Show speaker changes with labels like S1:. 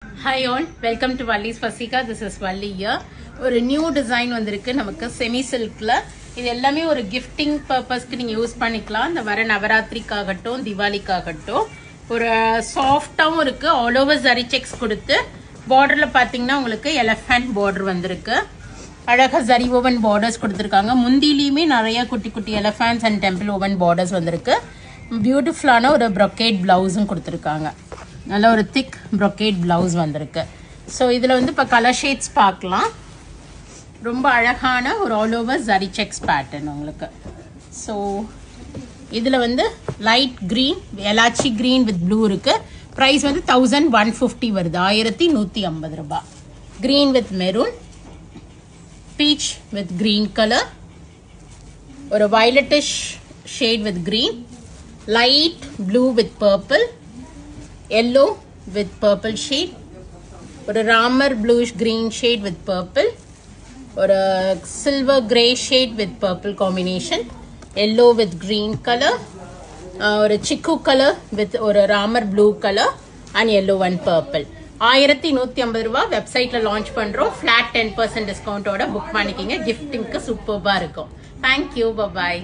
S1: Hi all, welcome to Vallis Vaseha. This is Valli here. ஒரு new design வந்திருக்கு நமக்கு semi சில்க்ல. இது எல்லாமே ஒரு கிஃப்டிங் பர்பஸ்க்கு நீங்க யூஸ் பண்ணிக்கலாம். இந்த வர நவராத்திரிக்காகட்டும் தீபாவளிக்காகட்டும் ஒரு சாஃப்ட்டாவும் இருக்கு. ஆல் ஓவர் ஜரி செக்ஸ் கொடுத்து பார்டர்ல பாத்தீங்கன்னா உங்களுக்கு எலிஃபண்ட் பார்டர் வந்திருக்கு. அழகா ஜரி ஓவன் பார்டர்ஸ் கொடுத்திருக்காங்க. முந்திலியுமே நிறைய குட்டி குட்டி elephants and temple woven borders வந்திருக்கு. பியூட்டிஃபுல்லான ஒரு ப்ரொக்கேட் பிளவுஸும் கொடுத்திருக்காங்க. நல்ல ஒரு திக் ப்ரொக்கேட் பிளவுஸ் வந்திருக்கு. ஸோ இதில் வந்து இப்போ கலர் ஷேட்ஸ் பார்க்கலாம். ரொம்ப அழகான ஒரு all over zari checks pattern உங்களுக்கு. ஸோ இதில் வந்து light green elaichi green with blue இருக்கு. ப்ரைஸ் வந்து 1150 வருது, 1150 ரூபாய். Green with maroon, peach with green colour, ஒரு violetish shade with green, light blue with purple, yellow with purple shade, or a ramar bluish green shade with purple, or a silver grey shade with purple combination, yellow with green color, or a chiku color with or a ramar blue color and yellow and purple. 1150 ரூபாய். வெப்சைட்ல launch பண்றோம். flat 10% டிஸ்கவுண்டோட book பண்ணிக்கங்க. கிஃப்டிங்க்கு சூப்பர்பா இருக்கும். Thank you, bye bye.